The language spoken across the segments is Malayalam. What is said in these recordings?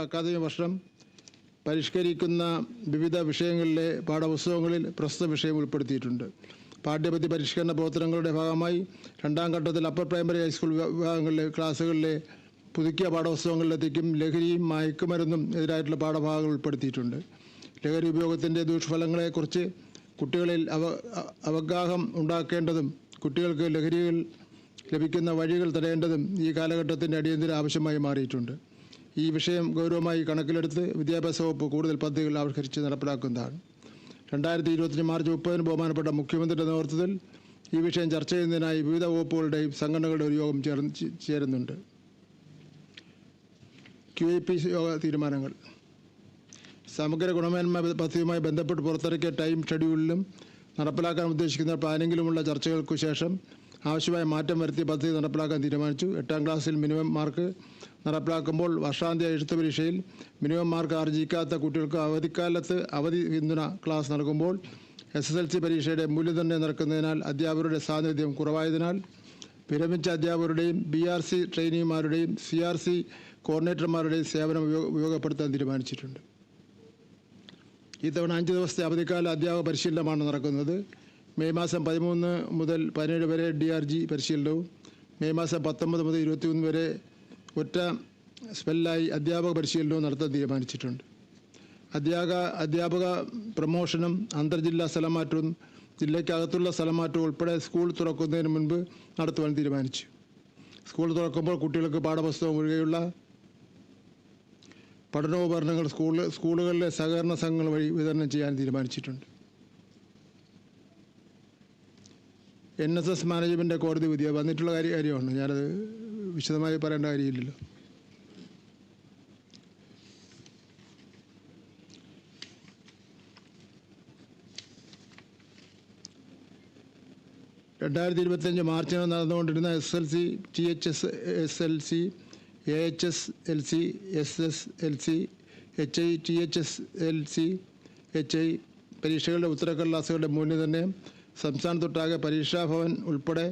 അക്കാദമിക വർഷം പരിഷ്കരിക്കുന്ന വിവിധ വിഷയങ്ങളിലെ പാഠപുസ്തകങ്ങളിൽ പ്രസ്തുത വിഷയം ഉൾപ്പെടുത്തിയിട്ടുണ്ട്. പാഠ്യപദ്ധതി പരിഷ്കരണ പ്രവർത്തനങ്ങളുടെ ഭാഗമായി രണ്ടാം ഘട്ടത്തിൽ അപ്പർ പ്രൈമറി ഹൈസ്കൂൾ വിഭാഗങ്ങളിലെ ക്ലാസ്സുകളിലെ പുതുക്കിയ പാഠപുസ്തകങ്ങളിലെത്തിക്കും ലഹരിയും മയക്കുമരുന്നും എതിരായിട്ടുള്ള പാഠഭാഗങ്ങൾ ഉൾപ്പെടുത്തിയിട്ടുണ്ട്. ലഹരി ഉപയോഗത്തിൻ്റെ ദൂഷ്യഫലങ്ങളെക്കുറിച്ച് കുട്ടികളിൽ അവഗാഹം ഉണ്ടാക്കേണ്ടതും കുട്ടികൾക്ക് ലഹരികൾ ലഭിക്കുന്ന വഴികൾ തടയേണ്ടതും ഈ കാലഘട്ടത്തിൻ്റെ അടിയന്തര ആവശ്യമായി മാറിയിട്ടുണ്ട്. ഈ വിഷയം ഗൗരവമായി കണക്കിലെടുത്ത് വിദ്യാഭ്യാസ വകുപ്പ് കൂടുതൽ പദ്ധതികൾ ആവിഷ്കരിച്ച് നടപ്പിലാക്കുന്നതാണ്. 2025 മാർച്ച് 30 ബഹുമാനപ്പെട്ട മുഖ്യമന്ത്രിയുടെ നേതൃത്വത്തിൽ ഈ വിഷയം ചർച്ച ചെയ്യുന്നതിനായി വിവിധ വകുപ്പുകളുടെയും സംഘടനകളുടെ ഒരു യോഗം ചേരുന്നുണ്ട്. QIP യോഗ തീരുമാനങ്ങൾ. സമഗ്ര ഗുണമേന്മ പദ്ധതിയുമായി ബന്ധപ്പെട്ട് പുറത്തിറക്കിയ ടൈം ഷെഡ്യൂളിലും നടപ്പിലാക്കാൻ ഉദ്ദേശിക്കുന്ന പ്ലാനിങ്ങിലുമുള്ള ചർച്ചകൾക്കു ശേഷം ആവശ്യമായ മാറ്റം വരുത്തി പദ്ധതി നടപ്പിലാക്കാൻ തീരുമാനിച്ചു. 8ാം ക്ലാസ്സിൽ മിനിമം മാർക്ക് നടപ്പിലാക്കുമ്പോൾ വർഷാന്ത്യ എഴുത്ത് പരീക്ഷയിൽ മിനിമം മാർക്ക് ആർജിക്കാത്ത കുട്ടികൾക്ക് അവധിക്കാലത്ത് അവധി പിന്തുണ ക്ലാസ് നൽകുമ്പോൾ SSLC പരീക്ഷയുടെ മൂല്യനിർണ്ണയം നടക്കുന്നതിനാൽ അധ്യാപകരുടെ സാന്നിധ്യം കുറവായതിനാൽ വിരമിച്ച അധ്യാപകരുടെയും BRC ട്രെയിനിമാരുടെയും CRC കോർഡിനേറ്റർമാരുടെയും സേവനം ഉപയോഗപ്പെടുത്താൻ തീരുമാനിച്ചിട്ടുണ്ട്. ഇത്തവണ 5 ദിവസത്തെ അവധിക്കാല അധ്യാപക പരിശീലനമാണ് നടക്കുന്നത്. മെയ് മാസം 13 മുതൽ 17 വരെ DRG പരിശീലനവും മെയ് മാസം 19 മുതൽ 21 വരെ ഒറ്റ സ്പെല്ലായി അധ്യാപക പരിശീലനവും നടത്താൻ തീരുമാനിച്ചിട്ടുണ്ട്. അധ്യാപക പ്രമോഷനും അന്തർജില്ലാ സ്ഥലമാറ്റവും ജില്ലയ്ക്കകത്തുള്ള സ്ഥലമാറ്റവും ഉൾപ്പെടെ സ്കൂൾ തുറക്കുന്നതിന് മുൻപ് നടത്തുവാൻ തീരുമാനിച്ചു. സ്കൂൾ തുറക്കുമ്പോൾ കുട്ടികൾക്ക് പാഠപുസ്തകം ഒഴികെയുള്ള പഠനോപകരണങ്ങൾ സ്കൂളുകളിലെ സഹകരണ സംഘങ്ങൾ വഴി വിതരണം ചെയ്യാൻ തീരുമാനിച്ചിട്ടുണ്ട്. NSS മാനേജ്മെൻ്റ് കോടതി വിധി വന്നിട്ടുള്ള കാര്യമാണ്. ഞാനത് വിശദമായി പറയേണ്ട കാര്യമില്ലല്ലോ. മാർച്ചിന് നടന്നുകൊണ്ടിരുന്ന SSLC, THSLC, AHSLC, SSLC, HI, THSLC, HI പരീക്ഷകളുടെ ഉത്തരക്കടലാസുകളുടെ മൂല്യനിർണ്ണയം സംസ്ഥാനത്തൊട്ടാകെ പരീക്ഷാഭവൻ ഉൾപ്പെടെ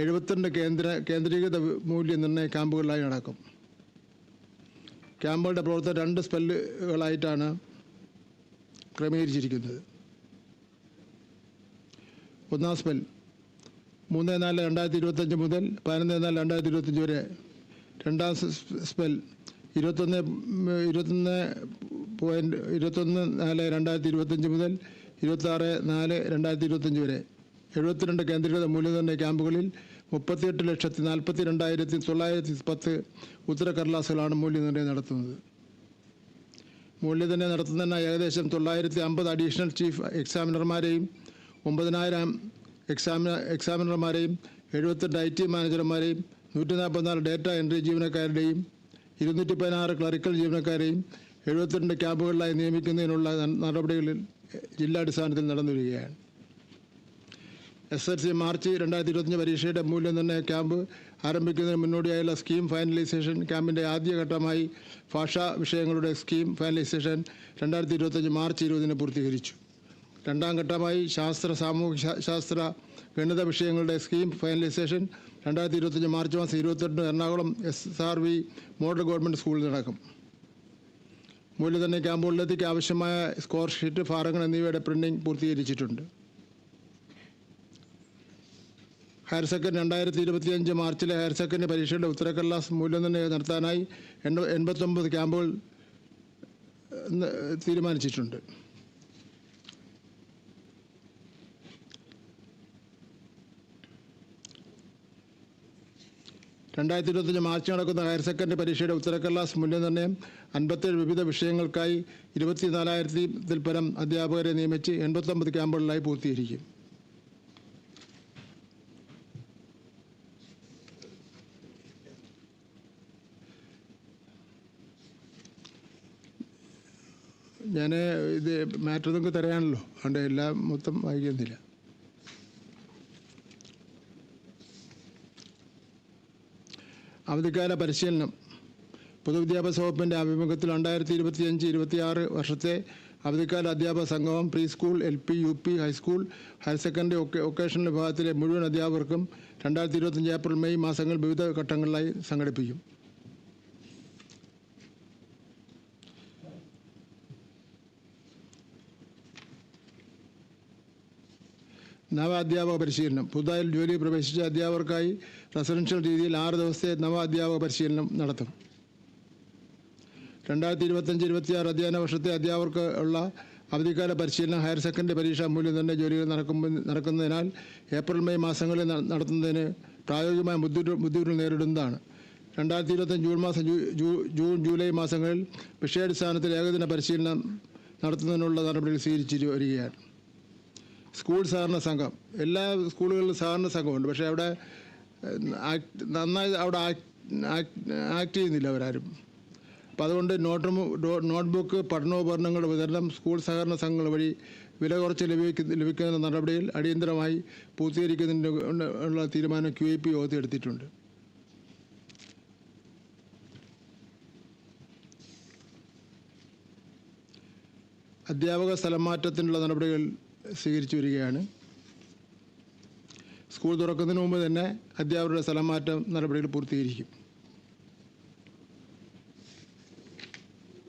72 കേന്ദ്രീകൃത മൂല്യനിർണ്ണയ ക്യാമ്പുകളിലായി നടക്കും. ക്യാമ്പുകളുടെ പ്രവർത്തനം 2 സ്പെല്ലുകളായിട്ടാണ് ക്രമീകരിച്ചിരിക്കുന്നത്. 1ാം സ്പെൽ 3/4/2025 മുതൽ 11/4/2025 വരെ. 2ാം സ്പെൽ 21/4/2025 മുതൽ 26/4/2025 വരെ. 72 കേന്ദ്രീകൃത മൂല്യനിർണ്ണയ ക്യാമ്പുകളിൽ 38,42,910 ഉത്തരക്കടലാസുകളാണ് മൂല്യനിർണ്ണയം നടത്തുന്നത്. മൂല്യനിർണ്ണയം നടത്തുന്നതിനായി ഏകദേശം 950 അഡീഷണൽ ചീഫ് എക്സാമിനർമാരെയും 9,000 എക്സാമിനർമാരെയും 78 IT മാനേജർമാരെയും 144 ഡേറ്റ എൻട്രി ജീവനക്കാരുടെയും 216 ക്ലറിക്കൽ ജീവനക്കാരെയും 72 ക്യാമ്പുകളിലായി നിയമിക്കുന്നതിനുള്ള നടപടികളിൽ ജില്ലാടിസ്ഥാനത്തിൽ നടന്നുവരികയാണ്. SSLC മാർച്ച് 2025 പരീക്ഷയുടെ മൂല്യനിർണ്ണയ ക്യാമ്പ് ആരംഭിക്കുന്നതിന് മുന്നോടിയായുള്ള സ്കീം ഫൈനലൈസേഷൻ ക്യാമ്പിൻ്റെ ആദ്യഘട്ടമായി ഭാഷാ വിഷയങ്ങളുടെ സ്കീം ഫൈനലൈസേഷൻ 2025 മാർച്ച് 20 പൂർത്തീകരിച്ചു. 2ാം ഘട്ടമായി ശാസ്ത്ര, സാമൂഹ്യ ശാസ്ത്ര, ഗണിത വിഷയങ്ങളുടെ സ്കീം ഫൈനലൈസേഷൻ 2025 മാർച്ച് മാസം 28 എറണാകുളം SRV മോഡൽ ഗവൺമെൻറ് സ്കൂളിൽ നടക്കും. മൂല്യനിർണ്ണയ ക്യാമ്പുകളിലേക്ക് ആവശ്യമായ സ്കോർ ഷീറ്റ്, ഫാറങ്ങൾ എന്നിവയുടെ പ്രിൻറ്റിംഗ് പൂർത്തീകരിച്ചിട്ടുണ്ട്. ഹയർ സെക്കൻഡറി 2025 മാർച്ചിലെ ഹയർ സെക്കൻഡറി പരീക്ഷയുടെ ഉത്തരക്കടലാസ് മൂല്യനിർണ്ണയം നടത്താനായി 89 ക്യാമ്പുകൾ തീരുമാനിച്ചിട്ടുണ്ട്. മാർച്ച് നടക്കുന്ന ഹയർ സെക്കൻഡറി പരീക്ഷയുടെ ഉത്തരക്കടലാസ് മൂല്യനിർണ്ണയം 57 വിവിധ വിഷയങ്ങൾക്കായി 24,000-ൽ പരം അധ്യാപകരെ നിയമിച്ച് 89 ക്യാമ്പുകളിലായി പൂർത്തീകരിക്കും. ഞാൻ ഇത് മാറ്റർ നിങ്ങൾക്ക് തരാനല്ലോ, അതുകൊണ്ട് എല്ലാം മൊത്തം വായിക്കുന്നില്ല. അവധിക്കാല പരിശീലനം. പൊതുവിദ്യാഭ്യാസ വകുപ്പിൻ്റെ ആഭിമുഖ്യത്തിൽ 2025-26 വർഷത്തെ അവധിക്കാല അധ്യാപക സംഗമം pre school, LP, UP, high school, higher secondary, vocational വിഭാഗത്തിലെ മുഴുവൻ അധ്യാപകർക്കും 2025 ഏപ്രിൽ മെയ് മാസങ്ങൾ വിവിധ ഘട്ടങ്ങളിലായി സംഘടിപ്പിക്കും. നവ അധ്യാപക പരിശീലനം. പുതുതായി ജോലിയിൽ പ്രവേശിച്ച അധ്യാപകർക്കായി റെസിഡൻഷ്യൽ രീതിയിൽ 6 ദിവസത്തെ നവ അധ്യാപക പരിശീലനം നടത്തും. 2025-26 അധ്യയന വർഷത്തെ അധ്യാപകർക്ക് ഉള്ള അവധിക്കാല പരിശീലനം ഹയർ സെക്കൻഡറി പരീക്ഷാ മൂല്യനിർണ്ണയ ജോലികൾ നടക്കുന്നതിനാൽ ഏപ്രിൽ മെയ് മാസങ്ങളിൽ നടത്തുന്നതിന് പ്രായോഗികമായ ബുദ്ധിമുട്ടുകൾ നേരിടുന്നതാണ്. 2025 ജൂൺ ജൂലൈ മാസങ്ങളിൽ വിഷയാടിസ്ഥാനത്തിൽ ഏകദിന പരിശീലനം നടത്തുന്നതിനുള്ള നടപടികൾ സ്വീകരിച്ചു വരികയാണ്. സ്കൂൾ സഹകരണ സംഘം. എല്ലാ സ്കൂളുകളിലും സഹകരണ സംഘമുണ്ട്. പക്ഷേ അവിടെ നന്നായി ആക്ട് ചെയ്യുന്നില്ല അവരാരും. അപ്പോൾ അതുകൊണ്ട് നോട്ട്ബുക്ക്, പഠനോപകരണങ്ങൾ വിതരണം സ്കൂൾ സഹകരണ സംഘങ്ങൾ വഴി വില കുറച്ച് ലഭിക്കുന്ന നടപടികൾ അടിയന്തരമായി പൂർത്തീകരിക്കുന്നതിനുള്ള തീരുമാനം QIP യോഗത്തിൽ എടുത്തിട്ടുണ്ട്. അധ്യാപക സ്ഥലംമാറ്റത്തിനുള്ള നടപടികൾ സ്വീകരിച്ചു വരികയാണ്. സ്കൂൾ തുറക്കുന്നതിന് മുമ്പ് തന്നെ അധ്യാപകരുടെ സ്ഥലംമാറ്റം നടപടികൾ പൂർത്തീകരിക്കും.